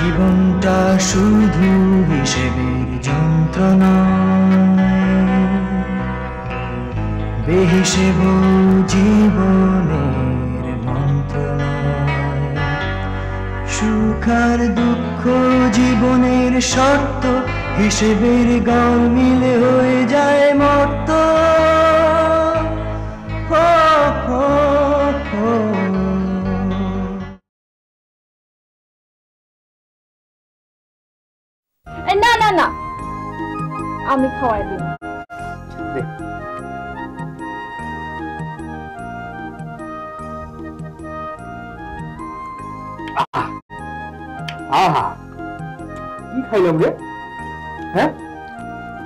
জীবনটা শুধু হিসেবের যন্ত্রণা, বেহিসেব জীবনের মন্ত্রণা। সুখ আর দুঃখ জীবনের শর্ত, হিসেবের গড় মিলে হয়ে যায় মর্ত। না না না, আমি খাওয়াই দিই। আহা, কি খাইলাম রে? হ্যাঁ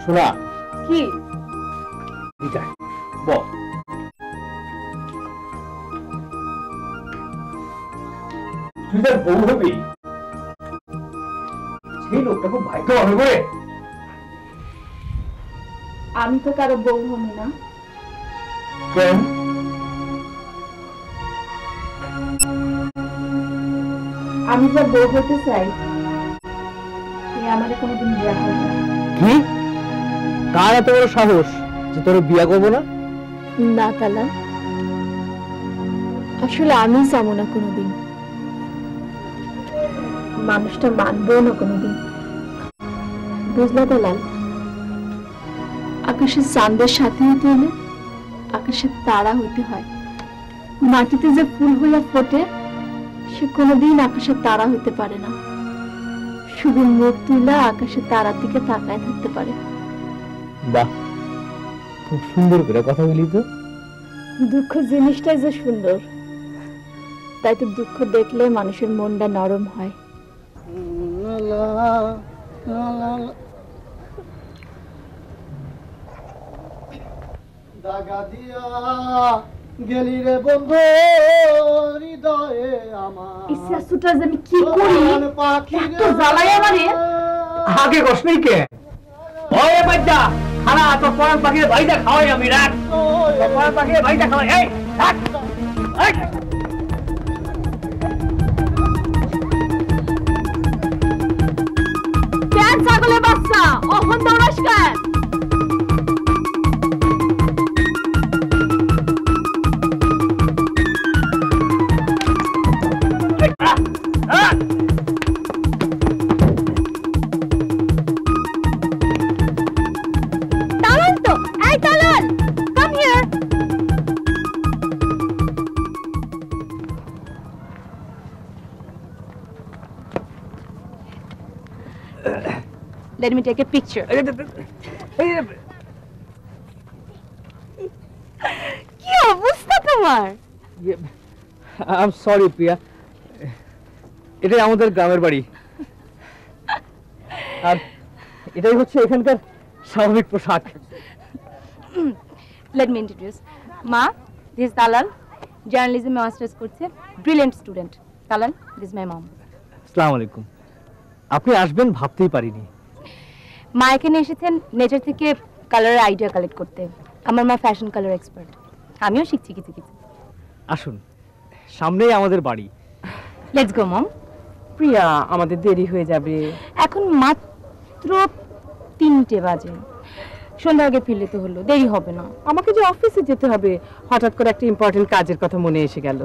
শোনা, কি বল। তুই তার বউ হবি? সেই লোকটা খুব ভাগ্য হবে বলে। আমি তো কারো বউ হমি না। কেন? আমি যা বউ হতে চাই আমাদের কোনোদিন বিয়ে হবে না। কি? কার এত বড় সাহস যে তোর বিয়ে করবো না? না তালা, আসলে আমি চাবো না কোনোদিন, মানুষটা মানবো না কোনোদিন, বুঝলা তালাল? আকাশের চাঁদের সাথে হতে হলে আকাশের তারা হইতে হয়। মাটিতে যে ফুল হইয়া ফোটে সে কোনোদিন আকাশের তারা হইতে পারে না, শুধু মুখ তুলা আকাশের তারার দিকে তাকায় থাকতে পারে। বাহ, খুব সুন্দর করে কথা বলি তো। দুঃখ জিনিসটাই যে সুন্দর, তাই তো দুঃখ দেখলে মানুষের মনটা নরম হয়। দাগা দিয়া গেলি রে বন্ধু হৃদয়ে আমার, ইচ্ছা ছুটা যে আমি কি করি, এত জ্বালাই আমারে। আগে কষ্টই কে? ওই বাচ্চা খানা তো পরান পাখির ভাইটা খাওয়াই আমি, রাখ পরান পাখির ভাইটা খাওয়াই। এই রাখ, এই কেন ছাগলের বাচ্চা অহন দৌড়াস কেন? তালাল তো, এই Talal, come here. Let me take a picture. কি অবস্থা তোমার? আই এম সরি প্রিয়া, এটাই আমাদের গ্রামের বাড়ি, আর এটাই হচ্ছে এখানকার স্বাভাবিক পোশাক। Let me introduce. Ma, this is Talal, journalism masters করছে, brilliant student. Talal, this is my mom. আসসালামু আলাইকুম। আপনি আসবেন ভাবতেই পারিনি। মা এখানে এসেছেন নেচার থেকে কালারের আইডিয়া কালেক্ট করতে। আমার মা ফ্যাশন কালার এক্সপার্ট, আমিও শিখছি কিছু কিছু। আসুন, সামনেই আমাদের বাড়ি। লেটস গো মম। প্রিয়া, আমাদের দেরি হয়ে যাবে। এখন মাত্র 3টে বাজে, সন্ধ্যার আগে ফিরলে তো হলো, দেরি হবে না। আমাকে যে অফিসে যেতে হবে, হঠাৎ করে একটা ইম্পর্টেন্ট কাজের কথা মনে এসে গেল।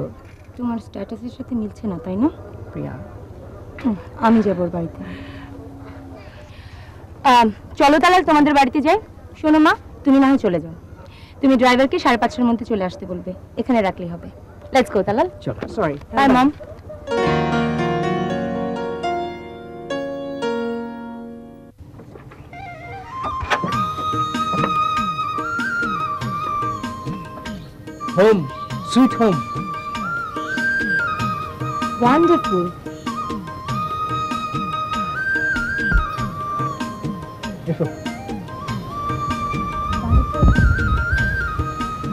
তোমার স্ট্যাটাসের সাথে মিলছে না, তাই না? প্রিয়া, আমি যাবো ওর বাড়িতে। চলো তাহলে তোমাদের বাড়িতে যাই। শোনো মা, তুমি না হয় চলে যাও, তুমি ড্রাইভারকে 5:30টার মধ্যে চলে আসতে বলবে, এখানে রাখলেই হবে। Let's go Talal. চলো। Sorry. Bye mom. Home, sweet home. Wonderful. এসো।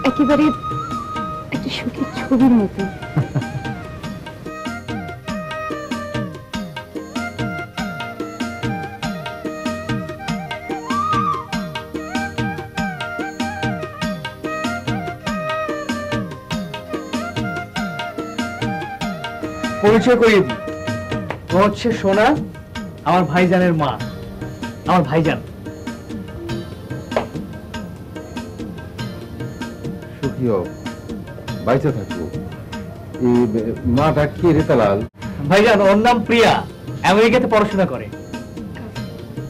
একেবারে একটা সুখের ছবির মতো। পরিচয় করিয়ে দিই, ও হচ্ছে সোনা, আমার ভাইজানের মা, আমার ভাইজান। সুখীও বাইচে থাকবো। এই মাটা কি রে তালাল? ভাইজান ওর নাম প্রিয়া, আমেরিকাতে পড়াশোনা করে।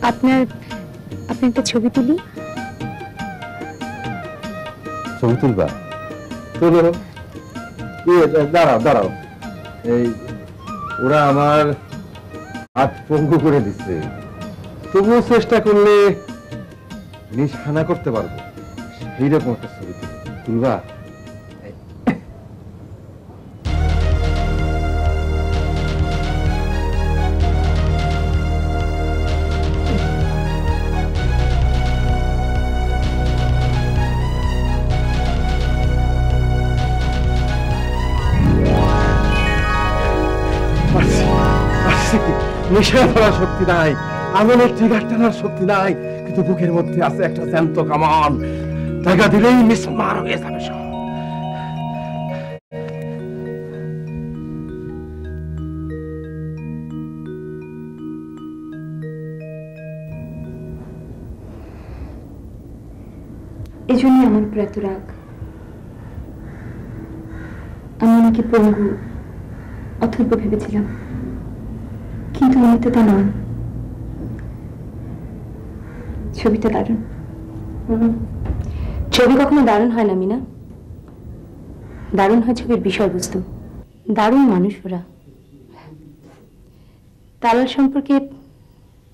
আপনার একটা ছবি তুলি। ছবি তুলবা? তুলো। দাঁড়াও দাঁড়াও, এই ওরা আমার হাত পঙ্গু করে দিচ্ছে, তবুও চেষ্টা করলে নিশানা করতে পারবো। এইরকম একটা ছবি তুলবা? নিশানা ধরার শক্তি নাই, আগুনের ট্রিগার টানার শক্তি নাই, কিন্তু বুকের মধ্যে আছে একটা জ্যান্ত কামান। টাকা দিলেই মিসমার হয়ে যাবে সব। এই জন্য আমার উপর এত রাগ। আমি ওনাকে পঙ্গু অথর্ব ভেবেছিলাম, কিন্তু উনি তো তা নন। ছবিটা দারুণ। ছবি কখনো দারুণ হয় না মিনা, দারুণ হয় ছবির বিষয়বস্তু। দারুণ মানুষ ওরা। তালাল সম্পর্কে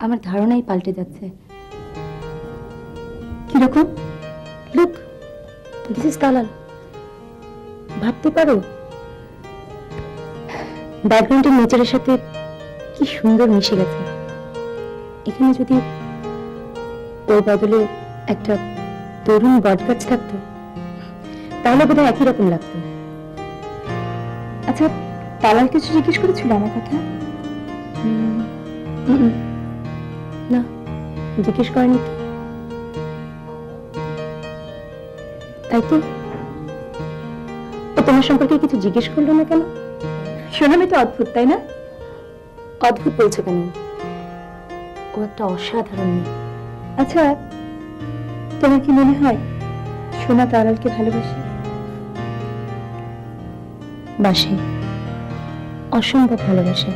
আমার ধারণাই পাল্টে যাচ্ছে। কিরকম? Look, this is Talal. ভাবতে পারো ব্যাকগ্রাউন্ডের নেচারের সাথে কি সুন্দর মিশে গেছে। এখানে যদি ওর বদলে একটা তরুণ বটগাছ থাকতো তাহলে বোধহয় একই রকম লাগতো। আচ্ছা, তালাল কিছু জিজ্ঞেস করেছিল আমার কথা? না, জিজ্ঞেস করেনি তো। তাই তো, ও তোমার সম্পর্কে কিছু জিজ্ঞেস করলো না কেন? শোনামি তো অদ্ভুত, তাই না? অদ্ভুত বলছো কেন? ও একটা অসাধারণ মেয়ে। আচ্ছা, তোমার কি মনে হয় সোনা তারালকে ভালোবাসে? বাসে, অসম্ভব ভালোবাসে।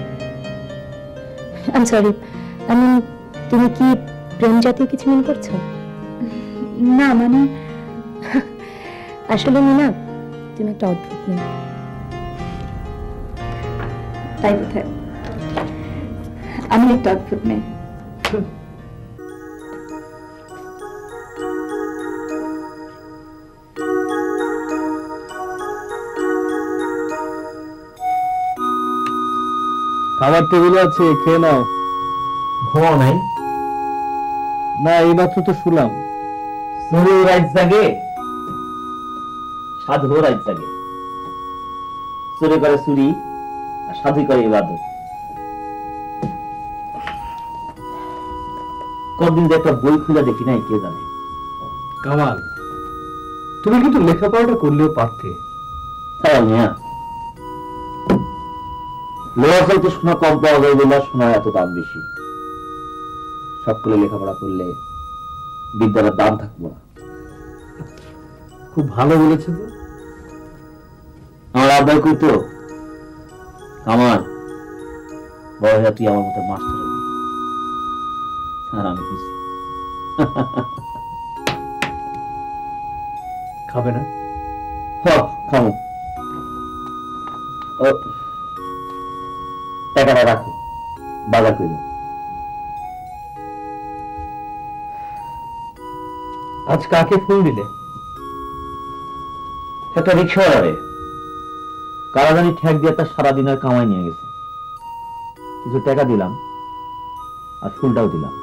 আই এম সরি, আমি, তুমি কি প্রেম জাতীয় কিছু মনে করছো? না, মানে আসলে মিনা, তুমি একটা অদ্ভুত মেয়ে। তাই বোধহয় আমি একটা অদ্ভুত মেয়ে। খাবার টেবিলে আছে, খেয়ে নাও। ঘুমাও নাই? না, এইমাত্র তো শুলাম। সুরি রাইত জাগে, সাধু রাইত জাগে। চুরি করে চুরি, আর সাধু করে ইবাদত। কতদিন যে একটা বই খুলে দেখি নাই, কে জানে। কামাল, তুমি কিন্তু লেখাপড়াটা করলেও পারতে। তাই মিয়া, লোহা চাইতে সোনা কম পাওয়া যায় বলে সোনার এত দাম বেশি। সকলে লেখাপড়া করলে বিদ্যার দাম থাকবো না। খুব ভালো বলেছে তো। আমার আব্বাই কইতো, আমার বড় হয়ে তুই আমার মতো মাস্টার হবি। আর আমি কিছু খাবে না? খাবো। টাকাটা রাখো, বাজার করি। আজ কাকে ফুল দিলে? একটা রিক্সাওয়ালারে। কারা জানি ঠেক দিয়ে তার সারাদিনের কামাই নিয়ে গেছে। কিছু টাকা দিলাম আর ফুলটাও দিলাম।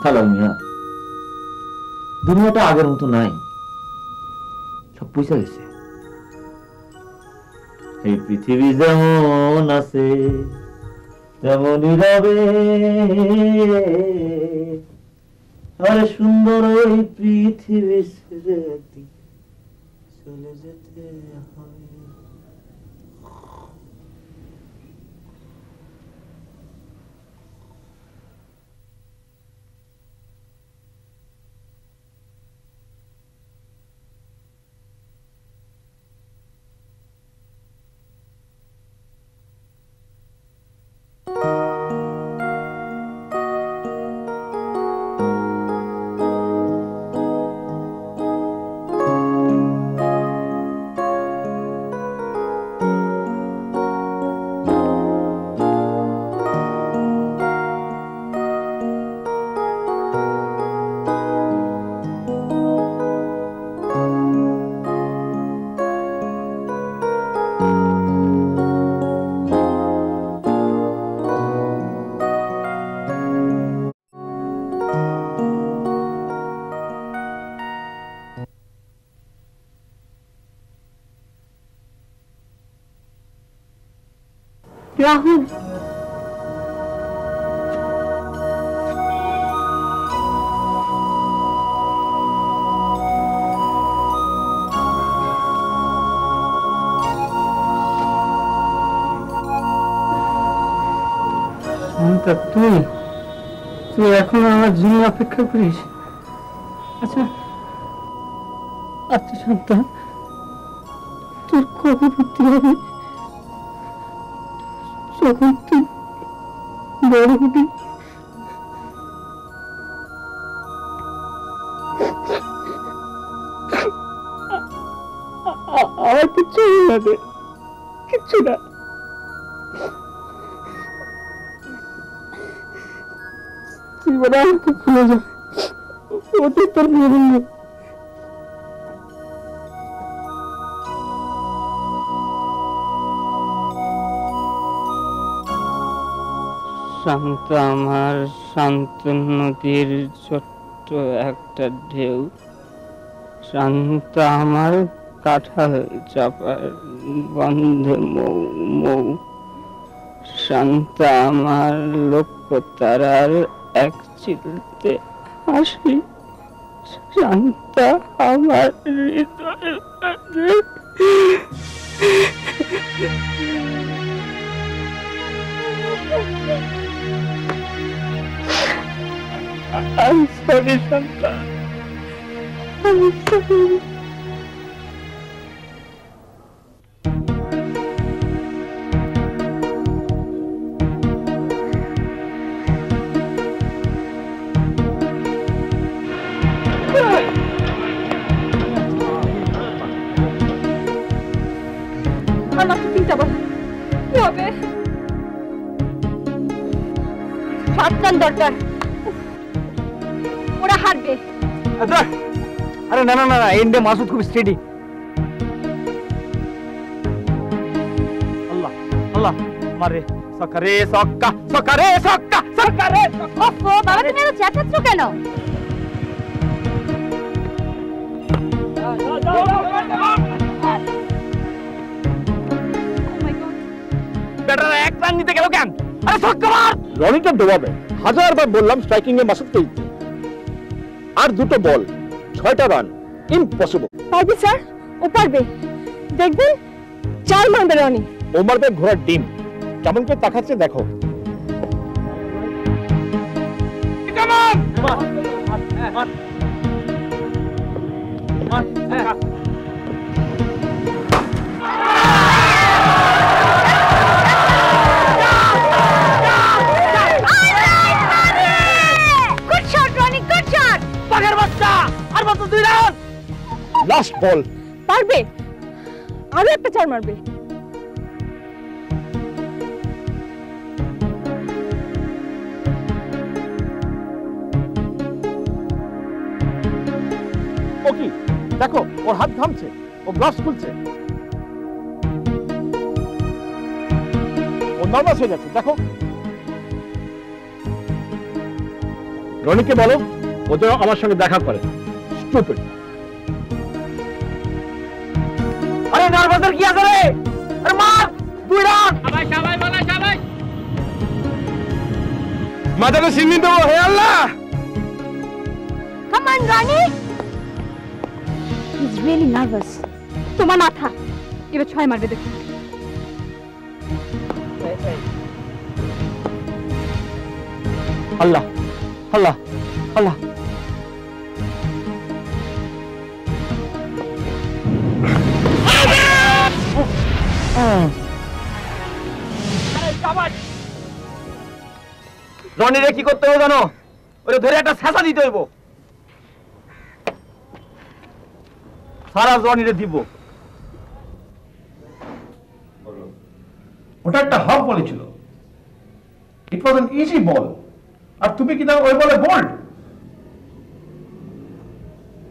খালাল মিয়া, দুনিয়াটা আগের মতো নাই, সব পয়সা গেছে। এই পৃথিবী যেমন আছে তেমনই রবে, আরে সুন্দর ওই পৃথিবী ছেড়ে একদিন চলে যেতে হবে। রাহুল, তুই তুই এখন আমার জন্য অপেক্ষা করিস? আচ্ছা আচ্ছা শান্তা, তোর কবে ভর্তি হবে? যখন তুই বড় হবি। আমার কিচ্ছু না রে, কিচ্ছু না। তুই বলে আমাকে ভুলে যা, ওতে তোর মেরে নেই। শান্ত আমার শান্ত নদীর ছোট্ট একটা ঢেউ, শান্ত আমার কাঁঠাল চাপার গন্ধে মৌ মৌ, শান্ত আমার লক্ষ্য তারার এক চিলতে হাসি, শান্ত আমার হৃদয়। I'm sorry, Shanta. I'm sorry. আমার চিন্তা বল কি হবে? 7 রান দরকার, ওরা হারবে। আরে না না না, এন্ডে মাসুদ খুব স্টেডি। আল্লাহ আল্লাহ মারে, সকারে সক্কা, সকারে সক্কা, সকারে। ওফো বাবা, তুমি এত চেঁচাচ্ছ কেন? ব্যাটারা 1 রান নিতে গেল কেন? আরে ছক্কা মার। রনিটা ডোবাবে, 1000 বার বললাম স্ট্রাইকিং এ মাসুদকে দিতে। আর 2টো বল, 6টা রান, ইম্পসিবল। পারবে স্যার, ও পারবে, দেখবেন 4 মারবে রনি। ও মারবে ঘোড়ার ডিম। কেমন করে তাকাচ্ছে দেখো। লাস্ট বল, পারবে, আরো একটা 4 মারবে। ও কি দেখো, ওর হাত ঘামছে, ও গ্লাভস খুলছে, ও নার্ভাস হয়ে যাচ্ছে দেখো। রনিকে বলো ও যেন আমার সঙ্গে দেখা করে। স্টুপিড। আরে নার্ভাসের কি আছে রে? আরে মার, 2 রান। সবাই বলা সবাই মাথাটা সিঙ্গি দেবো। হে আল্লাহ, come on Rony, he is really nervous. তোমার মাথা এবার 6 মারবে দেখো। আল্লাহ আল্লাহ আল্লাহ। রনিরে কি করতে হবে জানো? ওরে ধরে একটা ছাঁচা দিতে হইব। সারা রনিরে দিব। ওটা একটা হাফ বলে ছিল। ইট ওয়াজ অ্যান ইজি বল। আর তুমি কি না ওই বলে bold?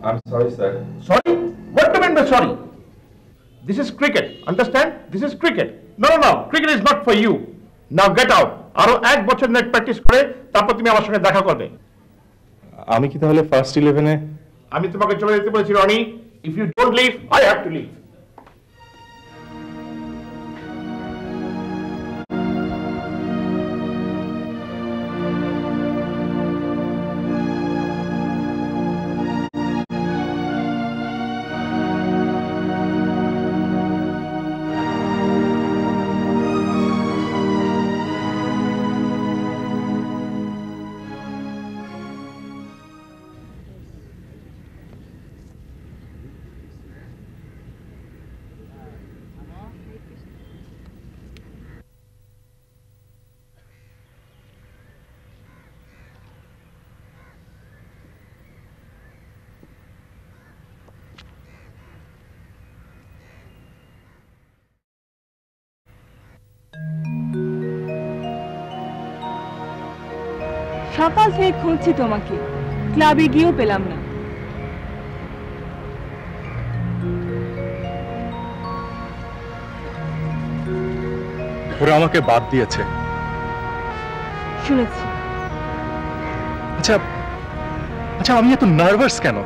I'm sorry, sir. Sorry? What do you mean by sorry? This is cricket. Understand? This is cricket. No, no, no. Cricket is not for you. Now get out. আরো 1 বছর net practice করে তারপর তুমি আমার সঙ্গে দেখা করবে। আমি কি তাহলে ফার্স্ট 11-এ? আমি তোমাকে চলে যেতে বলেছি Roni. If you don't leave, I have to leave. সকাল থেকে খুঁজছি তোমাকে, ক্লাবে গিয়েও পেলাম না। ওরা আমাকে বাদ দিয়েছে। শুনেছি। আচ্ছা আচ্ছা, আমি এত নার্ভাস কেন?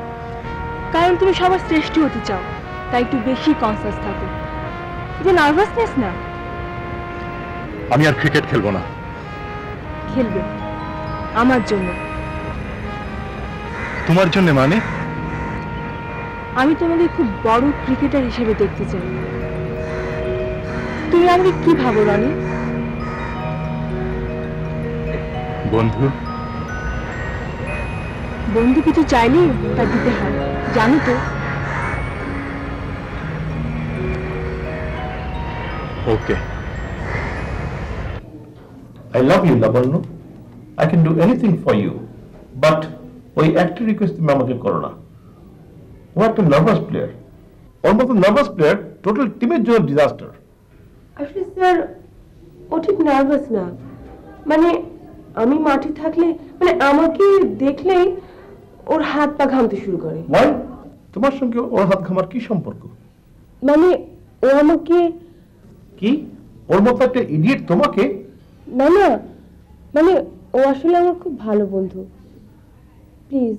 কারণ তুমি সবার শ্রেষ্ঠ হতে চাও, তাই একটু বেশি কনসাস থাকো। এটা নার্ভাসনেস না। আমি আর ক্রিকেট খেলবো না। খেলবে আমার জন্য। তোমার জন্য মানে? আমি তোমাকে খুব বড় ক্রিকেটার হিসেবে দেখতে চাই। তুমি আমাকে কি ভাবো রনি? বন্ধু। বন্ধু কিছু চাইলেই তা দিতে হয়, জানো তো? ওকে। I love you, Labannu. I can do anything for you. But ওই একটা রিকোয়েস্ট তুমি আমাকে করো না। ও একটা নার্ভাস প্লেয়ার। ওর মতো নার্ভাস প্লেয়ার টোটাল টিমের জন্য ডিজাস্টার। আসলে স্যার, ও ঠিক নার্ভাস না। মানে আমি মাঠে থাকলে, মানে আমাকে দেখলেই ওর হাত পা ঘামতে শুরু করে। ওয়াই? তোমার সঙ্গে ওর হাত ঘামার কি সম্পর্ক? মানে ও আমাকে কি ওর মতো একটা ইডিয়েট তোমাকে? না না, মানে ও আসলে আমার খুব ভালো বন্ধু। প্লিজ,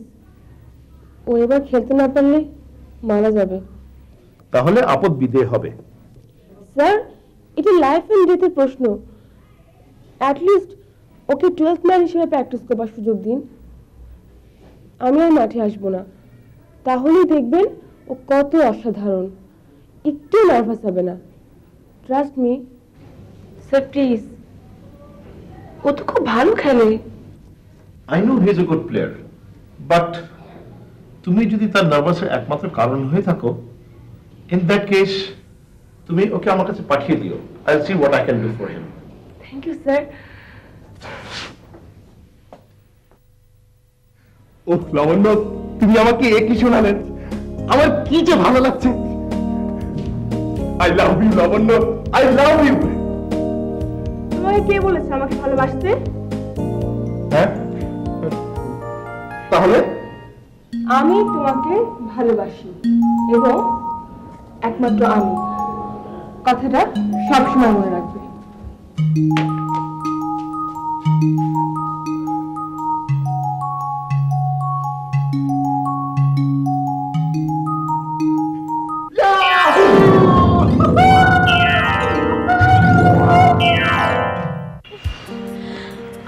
ও এবার খেলতে না পারলে মারা যাবে। তাহলে আপদ বিদেয় হবে। স্যার, এটা লাইফ এন্ড ডেথের প্রশ্ন। অ্যাটলিস্ট ওকে 12th ম্যান হিসেবে প্র্যাকটিস করবার সুযোগ দিন। আমি আর মাঠে আসবো না, তাহলেই দেখবেন ও কত অসাধারণ। একটু নার্ভাস হবে না। Trust me sir, please. ও তো খুব ভালো খেলে। I know he is a good player, but তুমি যদি তার নার্ভাসের একমাত্র কারণ হয়ে থাকো, in that case তুমি ওকে আমার কাছে পাঠিয়ে দিও। I'll see what I can do for him. Thank you sir. ও লাবণ্য, তুমি আমাকে কি শোনালেন? আমার কি যে ভালো লাগছে। I love you, Labanya, I love you. তোমাকে কে বলেছে আমাকে ভালোবাসতে? হ্যাঁ, তাহলে আমি তোমাকে ভালোবাসি, এবং একমাত্র আমি। কথাটা সবসময় মনে রাখবে।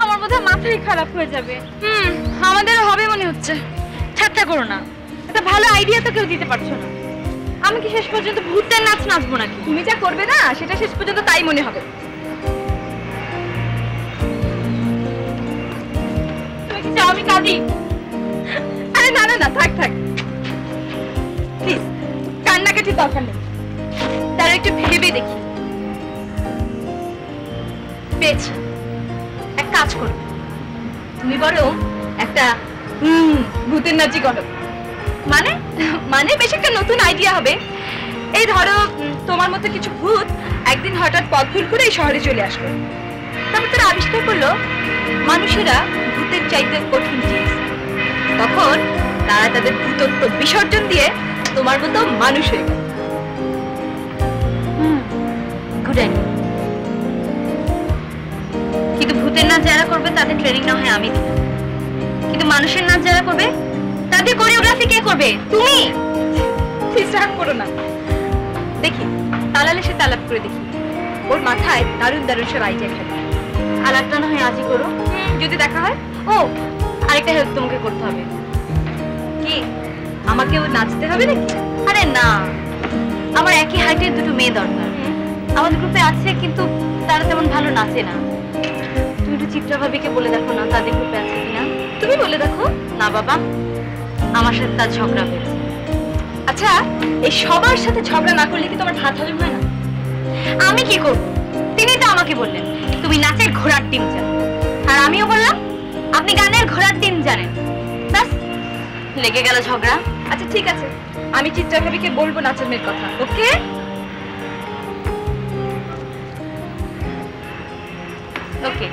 আমার বোধহয় মাথাই খারাপ হয়ে যাবে। আমাদেরও হবে মনে হচ্ছে। ঠাট্টা করো না, একটা ভালো আইডিয়া তো কেউ দিতে পারছো না। আমি কি শেষ পর্যন্ত ভূতের নাচ নাচবো নাকি? তুমি যা করবে না সেটা শেষ পর্যন্ত তাই মনে হবে। তুমি কি চাও আমি কাঁদি? আরে না না না, থাক থাক প্লিজ, কান্নাকাটি দরকার নেই। তারা একটু ভেবে দেখি। পেয়েছি, এক কাজ করো, তুমি বরং একটা ভূতের নাচই করো। মানে মানে বেশ একটা নতুন আইডিয়া হবে। এই ধরো, তোমার মতো কিছু ভূত একদিন হঠাৎ পথ ভুল করে এই শহরে চলে আসলো। তারপর তারা আবিষ্কার করলো মানুষেরা ভূতের চাইতে কঠিন জিনিস। তখন তারা তাদের ভূতত্ব বিসর্জন দিয়ে তোমার মতো মানুষ হয়ে গেল। Good idea. কিন্তু ভূতের নাচ যারা করবে তাদের ট্রেনিং না হয় আমি দিব, কিন্তু মানুষের নাচ যারা করবে তাদের কোরিওগ্রাফি কে করবে? তুমি। প্লিজ রাগ করো না। দেখি তালালে সে তালাপ করে দেখি, ওর মাথায় দারুণ দারুণ সব আইডিয়া থাকে। আলাপটা না হয় আজই করো, যদি দেখা হয়। ও আরেকটা হেল্প তোমাকে করতে হবে। কি, আমাকেও নাচতে হবে নাকি? আরে না, আমার একই হাইটের দুটো মেয়ে দরকার। আমাদের গ্রুপে আছে, কিন্তু তারা তেমন ভালো নাচে না। তুমি একটু চিত্রা ভাবিকে বলে দেখো না তাদের গ্রুপে আছে কিনা। তুমি বলে দেখো। না বাবা, আমার সাথে তার ঝগড়া হয়েছে। আচ্ছা, এই সবার সাথে ঝগড়া না করলে কি তোমার ভাত হজম হয় না? আমি কি করব? তিনি তো আমাকে বললেন তুমি নাচের ঘোড়ার টিম জানো, আর আমিও বললাম আপনি গানের ঘোড়ার টিম জানেন। ব্যাস লেগে গেল ঝগড়া। আচ্ছা ঠিক আছে, আমি চিত্রা ভাবিকে বলবো নাচের মেয়ের কথা। ওকে ওকে।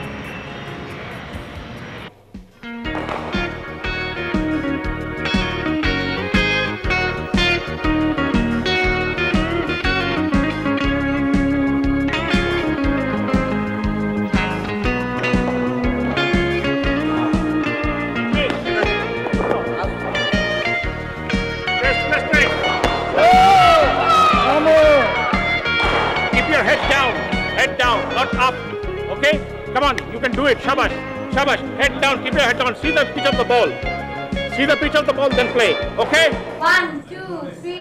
head down, not up. Okay? Come on, you can do it. Shabash. Shabash. Head down, keep your head down. See the pitch of the ball. See the pitch of the ball, then play. Okay? 1, 2, 3,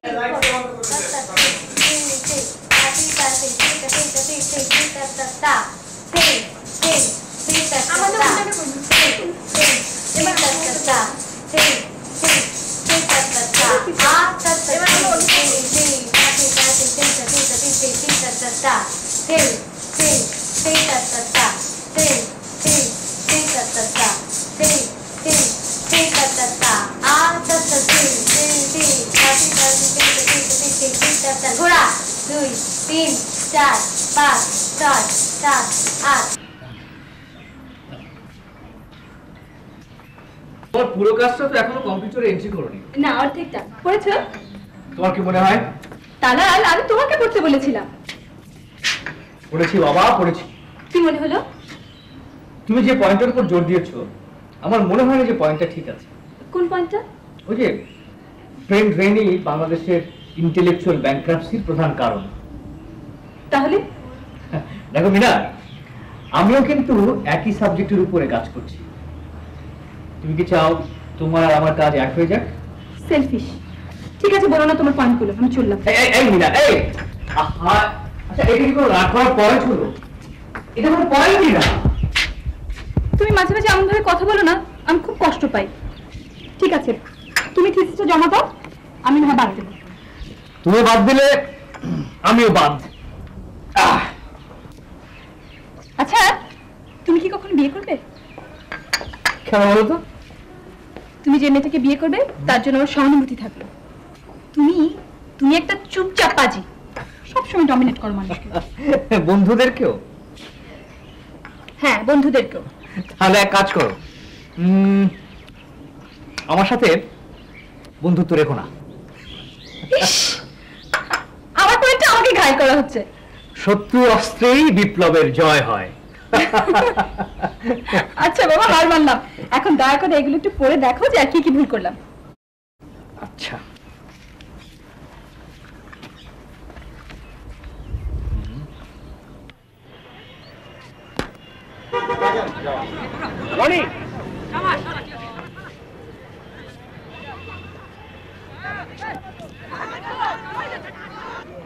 ঘোড়া 2, 3, 4, 5, 6, 7, 8 তোমার পুরো কাজটা তো এখনো কম্পিউটারে entry করোনি। না, অর্ধেকটা পড়েছো? তোমার কি মনে হয়? তালাল, আমি তোমাকে পড়তে বলেছিলাম। পড়েছি বাবা, পড়েছি। কি মনে হলো? তুমি যে পয়েন্টের উপর জোর দিয়েছো আমার মনে হয় না যে পয়েন্টটা ঠিক আছে। কোন পয়েন্টটা? ওই যে ব্রেন ড্রেনই বাংলাদেশের ইন্টেলেকচুয়াল ব্যাংক্রাপসির প্রধান কারণ। তাহলে দেখো মিনা, আমিও কিন্তু একই সাবজেক্টের উপরে কাজ করছি। তুমি কি চাও তোমার আর আমার কাজ এক হয়ে যাক? সেলফিশ। ঠিক আছে, বলো না তোমার পয়েন্টগুলো, আমি চললাম। এই মিনা, এই আহা, আচ্ছা এটা কি কোনো রাগ করার পয়েন্ট হলো? এটা কোনো পয়েন্টই না। তুমি মাঝে মাঝে এমন ভাবে কথা বলো না, আমি খুব কষ্ট পাই। ঠিক আছে, তুমি থিসিসটা জমা দাও, আমি না বাদ দেবো। তুমি বাদ দিলে আমিও বাদ। আচ্ছা, তুমি কি কখনো বিয়ে করবে? কেন বলো তো? তুমি যে মেয়েটাকে বিয়ে করবে তার জন্য আমার সহানুভূতি থাকলো। তুমি একটা চুপচাপ পাজি, সবসময় ডমিনেট করো মানুষকে। বন্ধুদেরকেও? হ্যাঁ, বন্ধুদেরকেও। তাহলে এক কাজ করো, আমার সাথে বন্ধুত্ব রেখো না। আমার পয়েন্টটা আমাকে ঘায়েল করা হচ্ছে। শত্রু অস্ত্রেই বিপ্লবের জয় হয়। আচ্ছা বাবা, হার মানলাম। এখন দয়া করে এগুলো একটু পড়ে দেখো যে আর কি কি ভুল করলাম। আচ্ছা, Ronnie!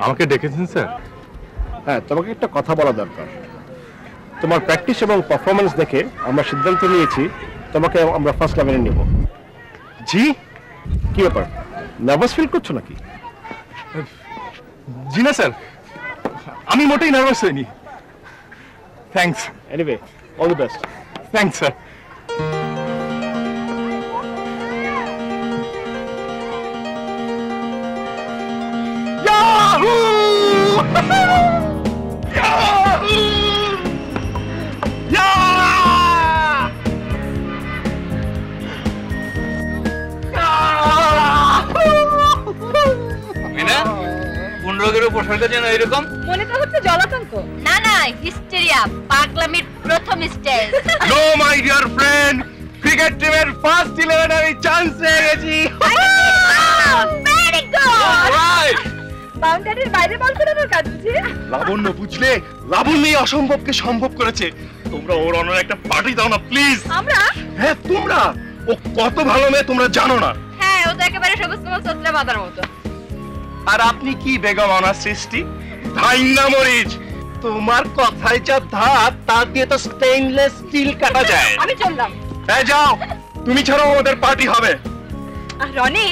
আমাকে ডেকেছেন স্যার? হ্যাঁ, তোমাকে একটা কথা বলা দরকার। তোমার প্র্যাকটিস এবং পারফরমেন্স দেখে আমরা সিদ্ধান্ত নিয়েছি তোমাকে আমরা ফার্স্ট লেভেলে নেব। জি? কি ব্যাপার, নার্ভাস ফিল করছো নাকি? জি না স্যার, আমি মোটেই নার্ভাস হইনি। Thanks. Anyway, all the best. Thanks sir. এরকম মনে তো হচ্ছে জলাতঙ্ক। না না, হিস্টেরিয়া, পাগলামির প্রথম stage. No my dear friend, cricket টিমের ফার্স্ট 11 আমি চান্স পেয়ে গেছি। Very good. রাইট। বাউন্ডারির বাইরে বল করানোর কাজ বুঝি? লাবণ্য বুঝলে, লাবণ্যই অসম্ভবকে সম্ভব করেছে। তোমরা ওর অনার একটা পার্টি দাও না প্লিজ। আমরা? হ্যাঁ তোমরা। ও কত ভালো মেয়ে তোমরা জানো না। হ্যাঁ, ও তো একেবারে সবুজ কমল চত্রা মাতার মতো। আর আপনি কি বেগম অনার সৃষ্টি, ধাইনা মরিচ। তোমার কথায় যা ধার, তা দিয়ে তো স্টেইনলেস স্টিল কাটা যায়। আমি চললাম। হ্যাঁ যাও, তুমি ছাড়াও আমাদের পার্টি হবে। আর রনি?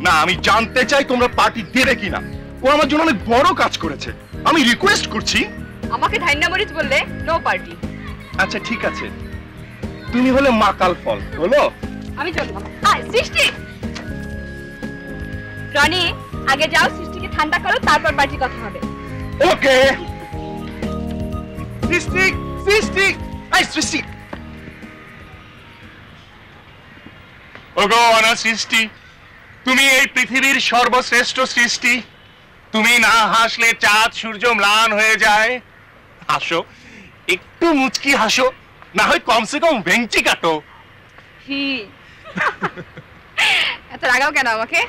না, আমি জানতে চাই তোমরা পার্টি দেবে কিনা। ও আমার জন্য অনেক বড় কাজ করেছে, আমি রিকোয়েস্ট করছি। আমাকে ধাইনা মরিচ বললে নো পার্টি। আচ্ছা ঠিক আছে, তুমি হলে মাকাল ফল, বলো। আমি চললাম। সৃষ্টি, রনি আগে যাও, সৃষ্টিকে ঠান্ডা করো, তারপর পার্টি কথা হবে। ওকে। সৃষ্টি, সৃষ্টি, আই সৃষ্টি। ওগো অনার সৃষ্টি, তুমি এই পৃথিবীর সর্বশ্রেষ্ঠ সৃষ্টি। তুমি না হাসলে চাঁদ সূর্য ম্লান হয়ে যায়। হাসো, একটু মুচকি হাসো, না হয় কমসে কম ভেঙচি কাটো। এত রাগাও কেন আমাকে?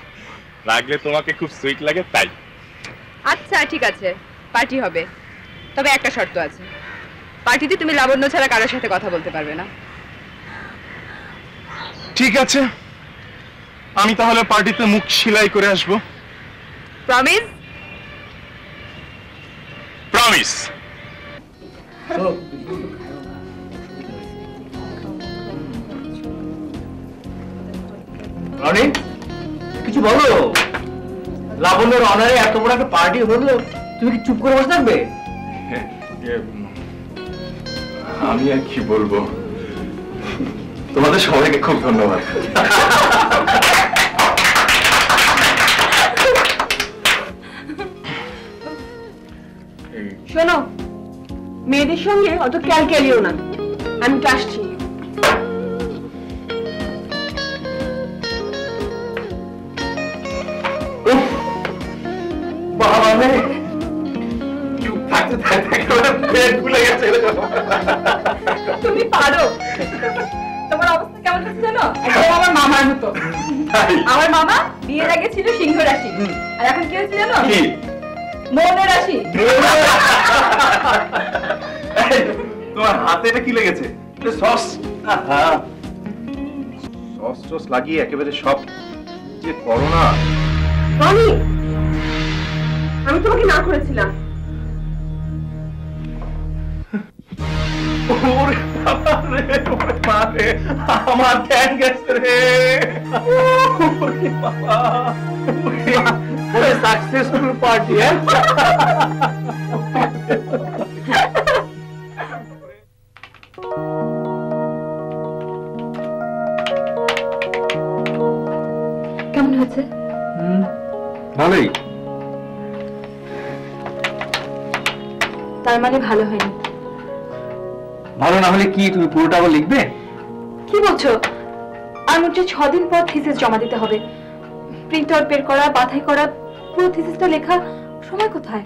লাগলে তোমাকে খুব সুইট লাগে তাই। আচ্ছা ঠিক আছে, পার্টি হবে। তবে একটা শর্ত আছে, পার্টিতে তুমি লাবণ্য ছাড়া কারোর সাথে কথা বলতে পারবে না। ঠিক আছে, আমি তাহলে পার্টিতে মুখ সেলাই করে আসবো। প্রমিস? প্রমিস। রনি, কিছু বলো। লাবণ্যর অনারে এত বড় একটা পার্টি হলো, তুমি কি চুপ করে বসে থাকবে? আমি আর কি বলবো, তোমাদের সবাইকে খুব ধন্যবাদ। শোনো, মেয়েদের সঙ্গে অত ক্যালক্যালিও না, আমি তো আসছি। তুমি পারো। তোমার অবস্থা কেমন হচ্ছে জানো? একদম আমার মামার মতো। আমার মামা বিয়ের আগে ছিল সিংহ রাশি, আর এখন কি হচ্ছে জানো? মৌন রাশি। তোমার হাতে এটা কি লেগেছে? সস সস টস লাগিয়ে একেবারে সব যে করো না। রনি, আমি তোমাকে না করেছিলাম। আমার ঠ্যাং গেছে রে বাবা। Successful party. কেমন হয়েছে? ভালোই। তার মানে ভালো হয়নি? ভালো না হলে কি তুমি পুরোটা আবার লিখবে? কি বলছো? আর মোটে 6 দিন পর থিসিস জমা দিতে হবে। প্রিন্ট আউট বের করা, বাছাই করা, পুরো থিসিসটা লেখা, সময় কোথায়?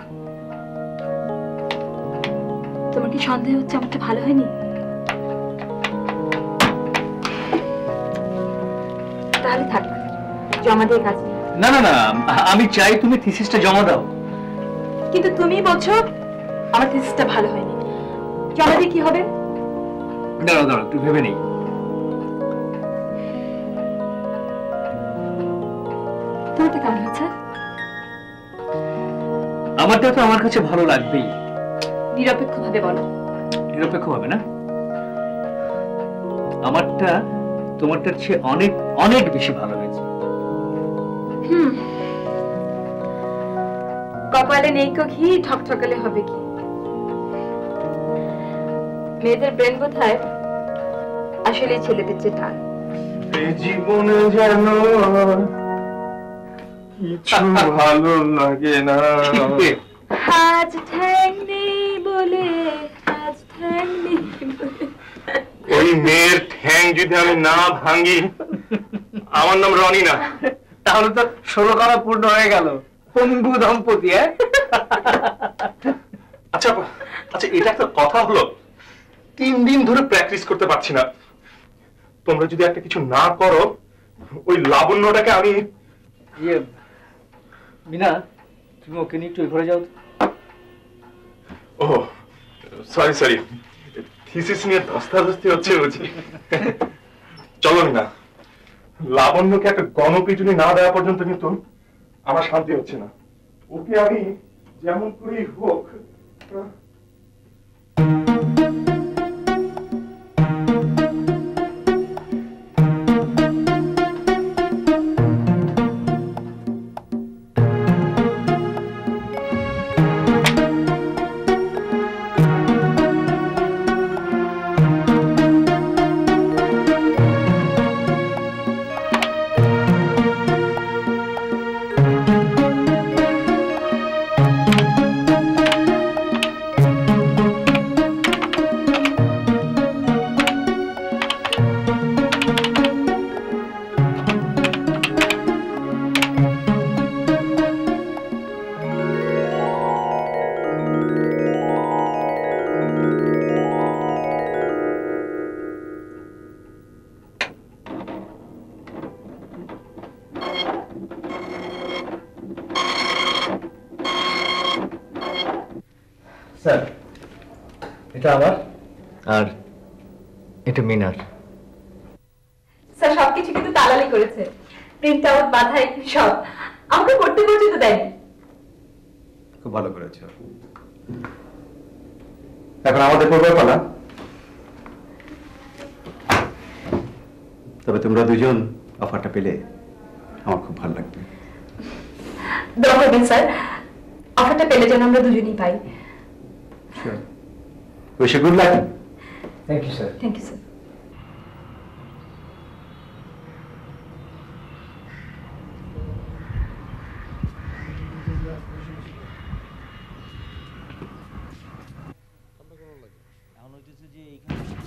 তোমার কি সন্দেহ হচ্ছে আমারটা ভালো হয়নি? তাহলে থাক, জমা দিয়ে কাজ নেই। না না না, আমি চাই তুমি থিসিসটা জমা দাও। কিন্তু তুমি বলছো আমার থিসিসটা ভালো হয়নি, জমা দিয়ে কি হবে? দাঁড়াও দাঁড়াও, একটু ভেবে নেই। তোমারটা কেমন হচ্ছে? আমারটা তো আমার কাছে ভালো লাগবেই। নিরপেক্ষ ভাবে বলো। নিরপেক্ষ হবে না? আমারটা তোমারটার চেয়ে অনেক অনেক বেশি ভালো হয়েছে। কপালে নেই কো ঘি, ঠকঠকালে হবে কি? মেয়েদের ব্রেন বোধহয় আসলে ছেলেদের চেয়ে টান। জীবনে যেন কিছু ভালো লাগে না। আজ ঠ্যাং নেই বলে, আজ ঠ্যাং নেই বলে। ওই মেয়ের ঠ্যাং যদি আমি না ভাঙি, আমার নাম রনি না। তাহলে তো 16 কানা পূর্ণ হয়ে গেল। পঙ্গু দম্পতি। আচ্ছা আচ্ছা, এটা একটা কথা হলো? 3 দিন ধরে প্র্যাকটিস করতে পারছি না। তোমরা যদি একটা কিছু না করো, ওই লাবণ্যটাকে আমি। মিনা, তুমি ওকে নিয়ে একটু ঘরে যাও। ও সরি সরি, থিসিস নিয়ে ধস্তাধস্তি হচ্ছে বুঝি। চলো না, লাবণ্যকে একটা গণপিটুনি না দেওয়া পর্যন্ত কিন্তু আমার শান্তি হচ্ছে না। ওকে আমি যেমন করেই হোক। এটা আমার, আর এটা মিনার। স্যার সবকিছু কিন্তু তালালি করেছে, প্রিন্ট আউট বাধাই সব আমাকে করতে পর্যন্ত দেয়নি। খুব ভালো করেছো। এখন আমাদের করবে পালা। তবে তোমরা দুজন অফারটা পেলে আমার খুব ভালো লাগবে। দোয়া করবেন স্যার, অফারটা পেলে যেন আমরা দুজনেই পাই। Wish you good luck. Thank you sir. Thank you sir.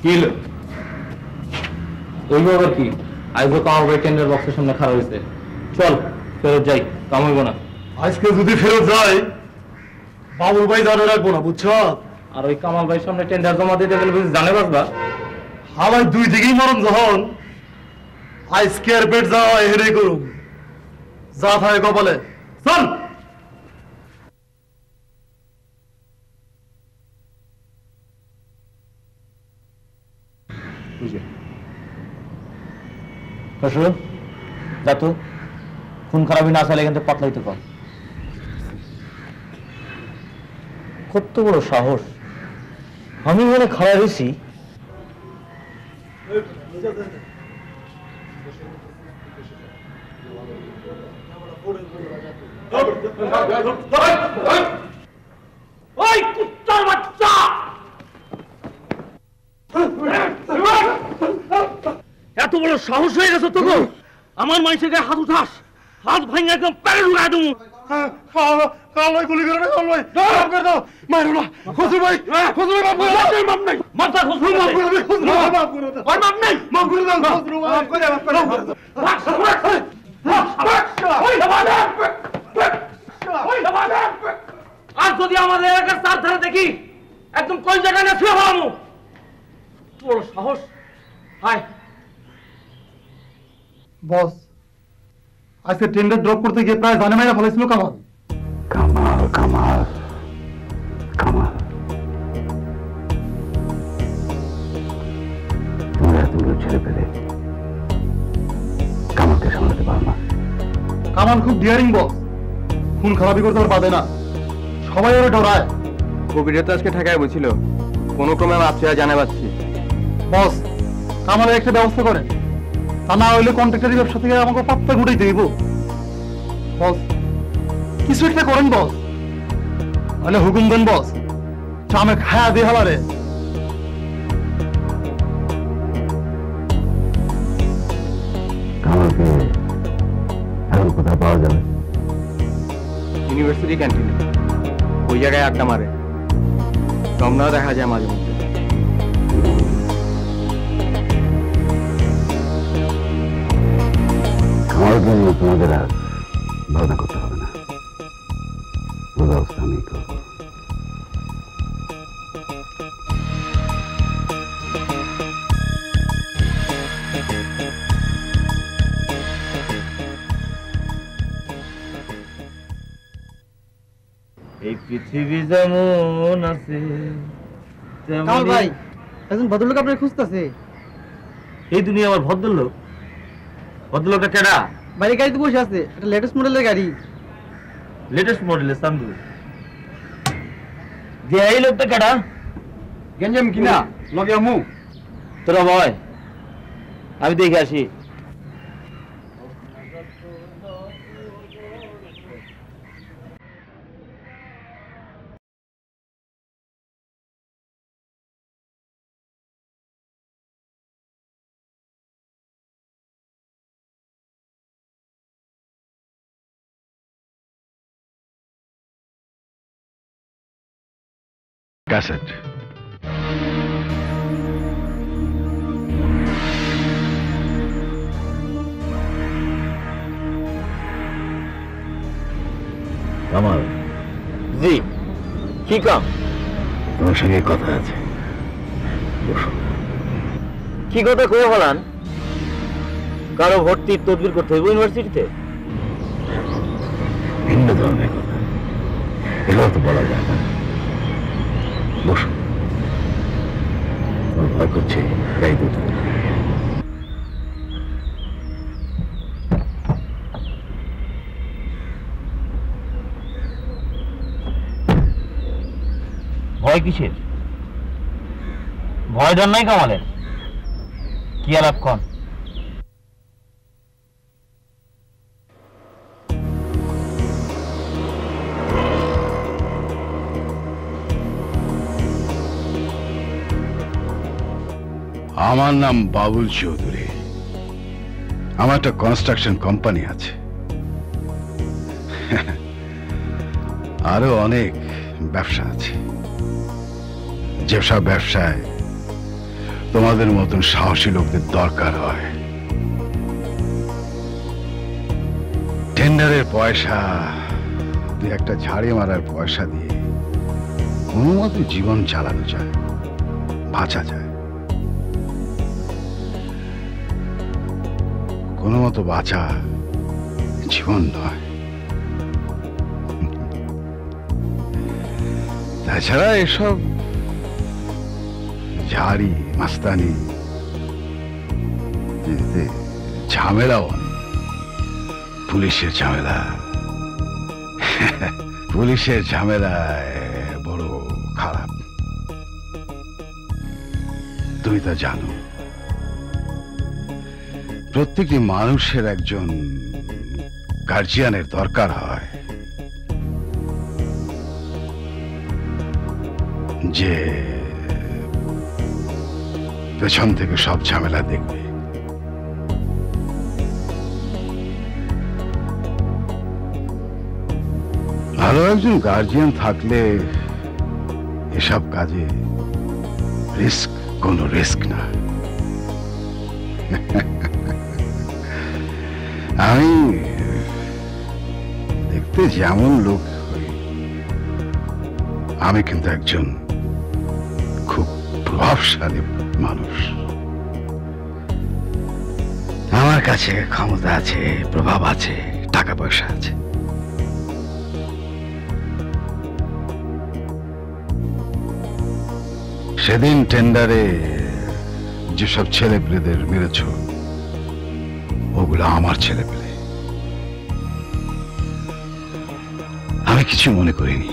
কি হলো? ওই আবার কি? আইজো কামাল ভাই টেন্ডার বক্সের সামনে খাড়া হয়েছে। চল ফেরত যাই, কাম হইব না। আজকে যদি ফেরত যাই বাবুল ভাই জানে রাখবো না, বুঝছো? আর ওই কামাল ভাইয়ের সামনে টেন্ডার জমা দিতে গেলে বুঝি জানে বাসবা। আমার দুই দিকেই মরণ যখন আজকের পেট যাওয়া হেরে করুম, যা থাকে কপালে। চল। যা তো, খুন খারাপি না চাইলে এখান থেকে পাতলাইতে কম। কত বড় সাহস! আমি মনে খারাপ হয়েছি। ওই কুত্তার বাচ্চা! এত বড় সাহস হয়ে গেছে তোকে? আমার মানুষের গায়ে হাত উঠাস, হাত ভাঙে একদম প্যারে ঢুকাই দেবো। কালাই গুলি করে না, কালাই মাফ করে দাও। মারো না খসরু ভাই, খসরু ভাই মাফ করে দাও। মাফ নাই, মাথা খসরু মাফ করে দাও, খসরু ভাই মাফ করে দাও। ওই মাফ নাই, মাফ করে দাও খসরু ভাই, মাফ করে দাও, মাফ করে দাও। আর যদি আমাদের এলাকার চার ধারে দেখি একদম কোন জায়গায় না ছুঁয়ে ফেলামো। তোর সাহস! হায় বস, আজকে টেন্ডার ড্রপ করতে গিয়ে প্রায় জানে মাইরা ফেলেছিল কামাল। কামাল কামাল কামাল, তোমরা এতগুলো ছেলে পেলে কামালকে সামলাতে পারো না। কামাল খুব ডিয়ারিং বস, খুন খারাপি করতে আর পারে না, সবাই ওরা ডরায়। কবিরা তো আজকে ঠেকায় বলছিল, কোনো ক্রমে আমি আপসিয়া জানা পাচ্ছি। বস, কামালের একটা ব্যবস্থা করেন, তা না হইলে কন্ট্রাক্টারি ব্যবসা থেকে আমাকে পাত্তা ঘুটাইতে দিব। বস কিছু একটা করেন বস, তাহলে হুকুম দেন বস, চামে খায়া দিয়ে হালারে। কামালকে এখন কোথায় পাওয়া যাবে? ইউনিভার্সিটি ক্যান্টিনে, ওই জায়গায় আড্ডা মারে, রমনাও দেখা যায় মাঝে মধ্যে। কামালকে নিয়ে তোমাদের আর ভাবনা করতে হবে না, ওই ব্যবস্থা আমি করবো। এই পৃথিবী যেমন আছে কামাল ভাই, একজন ভদ্রলোক আপনার খুঁজতেছে। এই দুনিয়া আমার ভদ্রলোক? ভদ্রলোকটা কেডা? বাইরে গাড়িতে বসে আছে, একটা লেটেস্ট মডেলের গাড়ি। লেটেস্ট মডেলের সামদু যে এই লোকটা কেডা? গেঞ্জাম কিনা লগে আমু। তোরা ভয়, আমি দেখে আসি। ক্যাসেট কামাল জি, কি কাম? তোমার সঙ্গে কথা আছে, বসো। কি কথা কয়ে বলান? কারো ভর্তির তদবির করতে হইব ইউনিভার্সিটিতে? ভিন্ন ধরনের কথা, এগুলো তো বলা যায় না, বসো। ভয় করছে গাড়ি দিতে। ভয় কিসের? ভয় ডর নাই কামালের? কি আলাপ কন? আমার নাম বাবুল চৌধুরী। আমার একটা কনস্ট্রাকশন কোম্পানি আছে, আরো অনেক ব্যবসা আছে। যেসব ব্যবসায় তোমাদের মতন সাহসী লোকদের দরকার হয়। টেন্ডারের পয়সা, দুই একটা ঝাড়ি মারার পয়সা দিয়ে কোনো মতো জীবন চালানো যায়, বাঁচা যায়। কোনো মতো বাঁচা জীবন নয়। তাছাড়া এসব ঝাড়ি মাস্তানি ঝামেলাও অনেক। পুলিশের ঝামেলা, পুলিশের ঝামেলায় বড় খারাপ। তুমি তা জানো। প্রত্যেকটি মানুষের একজন গার্জিয়ানের দরকার হয়, যে পেছন থেকে সব ঝামেলা দেখবে। ভালো একজন গার্জিয়ান থাকলে এসব কাজে কোনো রিস্ক না। আমি দেখতে যেমন লোক হই, আমি কিন্তু একজন খুব প্রভাবশালী মানুষ। আমার কাছে ক্ষমতা আছে, প্রভাব আছে, টাকা পয়সা আছে। সেদিন টেন্ডারে যেসব ছেলেপেলেদের মেরেছ, ওগুলো আমার ছেলেপেলে। আমি কিছু মনে করিনি।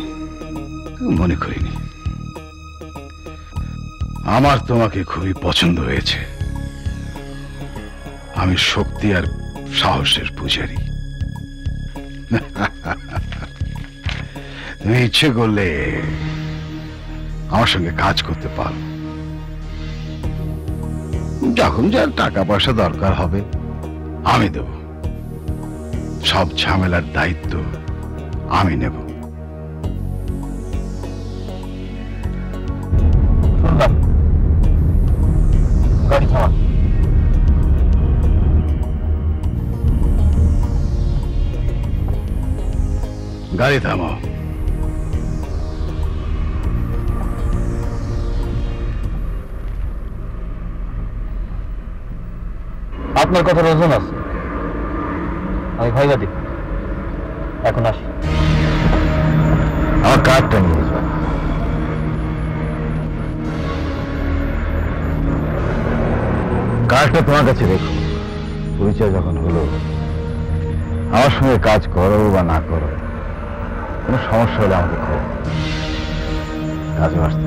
আমার তোমাকে খুবই পছন্দ হয়েছে। আমি শক্তি আর সাহসের পূজারী। তুমি ইচ্ছে করলে আমার সঙ্গে কাজ করতে পারো। যখন যার টাকা পয়সা দরকার হবে আমি দেব। সব ঝামেলার দায়িত্ব আমি নেব। গাড়ি থামাও। আপনার কথার ওজন আছে, আমি ভাইবা দিব। এখন আসি, আমার কার্ডটা নিয়ে যান। কার্ডটা তোমার কাছে রেখো। পরিচয় যখন হলো, আমার সঙ্গে কাজ করো বা না করো, কোনো সমস্যা হলে আমাকে খবর কাজে আসতে।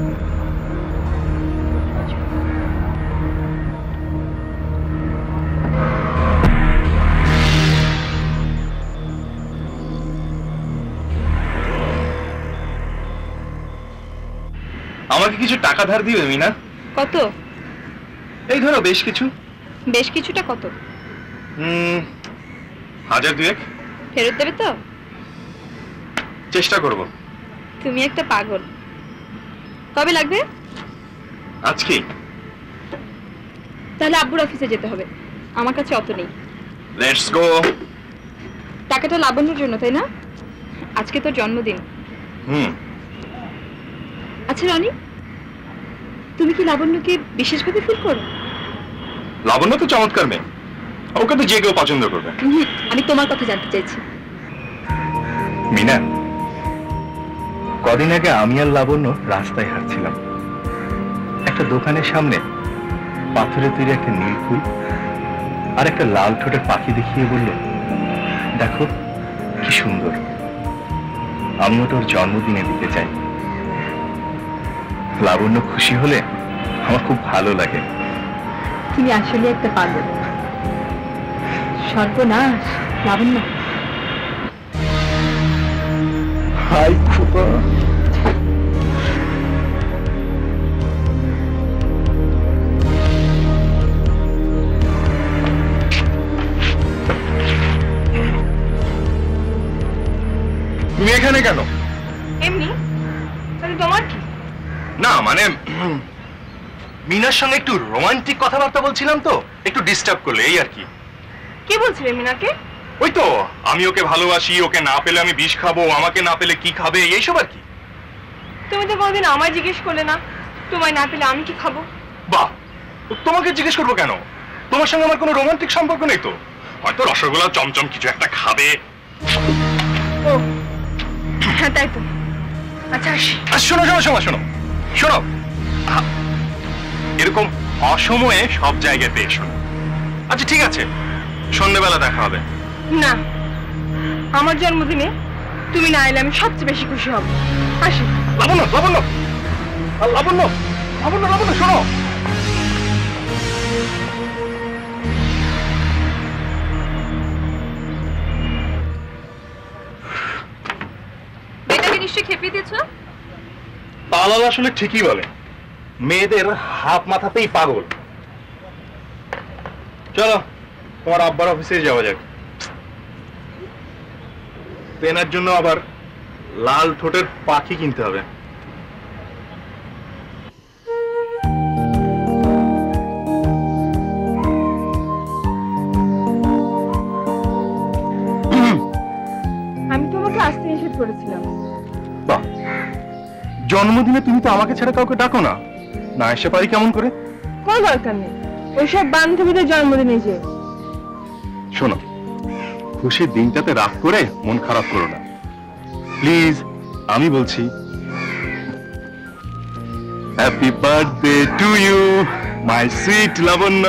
আমাকে কিছু টাকা ধার দিবে মিনা? কত? এই ধরো বেশ কিছু। বেশ কিছুটা কত? 1000-2 ফেরত দেবে তো? চেষ্টা করব। তুমি একটা পাগল। কবে লাগবে? আজকে। তাহলে আব্বুর অফিসে যেতে হবে, আমার কাছে অত নেই। Let's go. টাকাটা লাবণ্যর জন্য, তাই না? আজকে তোর জন্মদিন। আচ্ছা রনি, তুমি কি লাবণ্যকে বিশেষভাবে ফিল করো? লাবণ্য তো চমৎকার মেয়ে, ওকে তো যে কেউ পছন্দ করবে। আমি তোমার কথা জানতে চাইছি। মিনা, কদিন আগে আমি আর লাবণ্য রাস্তায় হাঁটছিলাম। একটা দোকানের সামনে পাথরে তৈরি একটা নীল ফুল আর একটা লাল ঠোঁটের পাখি দেখিয়ে বলল, দেখো কি সুন্দর, আমি ওটার জন্মদিনে দিতে চাই। লাবণ্য খুশি হলে আমার খুব ভালো লাগে। তুমি আসলে একটা পাগল। সর্বনাশ লাবণ্য। হাই খোকা, তুমি এখানে কেন? এমনি। তোমার কি? না মানে মিনার সঙ্গে একটু রোমান্টিক কথাবার্তা বলছিলাম তো, একটু ডিস্টার্ব করলে এই আর কি। কি বলছিলে মিনাকে? ওই তো আমি ওকে ভালোবাসি, ওকে না পেলে আমি বিষ খাবো, আমাকে না পেলে কি খাবে, এইসব আর কি। তুমি তো কোনোদিন আমায় জিজ্ঞেস করলে না তোমায় না পেলে আমি কি খাবো। বাহ, তোমাকে জিজ্ঞেস করবো কেন? তোমার সঙ্গে আমার কোনো রোমান্টিক সম্পর্ক নেই তো। হয়তো রসগোল্লা চমচম কিছু একটা খাবে। ও হ্যাঁ তাই তো। আচ্ছা শোনো শোনো শোনো শোনো শোনো, এরকম অসময়ে সব জায়গায় পেয়ে শোনো। আচ্ছা ঠিক আছে, সন্ধ্যেবেলা দেখা হবে। না, আমার জন্মদিনে তুমি না এলে আমি সবচেয়ে বেশি খুশি হব। আসি। লাবণ্য লাবণ্য লাবণ্য লাবণ্য লাবণ্য শোনো। মেয়েটাকে নিশ্চয়ই খেপিয়ে দিয়েছ? পালাল আসলে ঠিকই বলে, মেয়েদের হাত মাথাতেই পাগল। চলো তোমার আব্বার অফিসে যাওয়া যাক। তেনার জন্য আবার লাল ঠোঁটের পাখি কিনতে হবে। আমি তোমাকে আসতে নিষেধ করেছিলাম। বাহ, জন্মদিনে তুমি তো আমাকে ছেড়ে কাউকে ডাকো না, না এসে পারি কেমন করে? কোনো দরকার নেই, ওইসব বান্ধবীদের জন্মদিনে যে। শোনো, খুশির দিনটাতে রাগ করে মন খারাপ করো না প্লিজ, আমি বলছি। Happy birthday to you my sweet Labanya.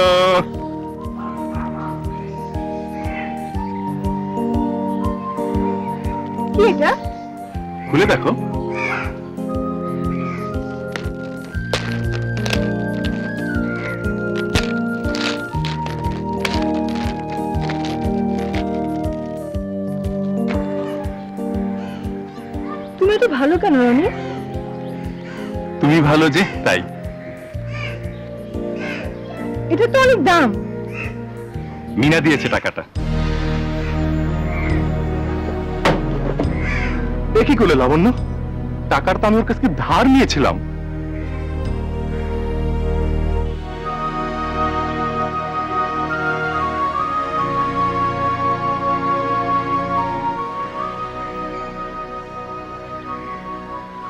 কি এটা? খুলে দেখো। তুমি তো ভালো কেন রনি? তুমি ভালো যে তাই। এটা তো অনেক দাম। মিনা দিয়েছে টাকাটা। কি করলে লাবণ্য? টাকার তো আমি ওর কাছে ধার নিয়েছিলাম।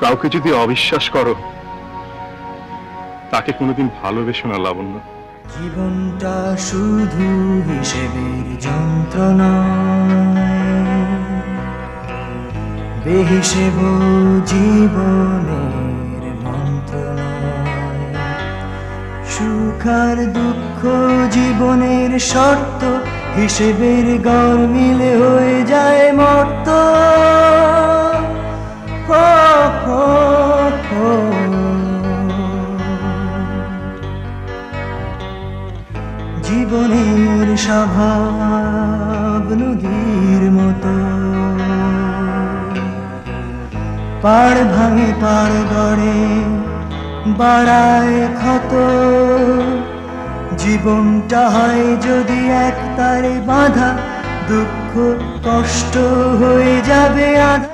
কাউকে যদি অবিশ্বাস করো তাকে কোনোদিন ভালোবেসো না লাবণ্য। জীবনটা শুধু হিসেবের যন্ত্রণা, বেহিসেব জীবনের মন্ত্রণায়। সুখ আর দুঃখ জীবনের শর্ত, হিসেবের গড় মিলে হয়ে যায় মর্ত। জীবনের স্বভাব নদীর মতো, পাড় ভাঙে পাড় গড়ে বাড়ায় ক্ষত। জীবনটা হয় যদি এক তারে বাঁধা, দুঃখ কষ্ট হয়ে যাবে আধা।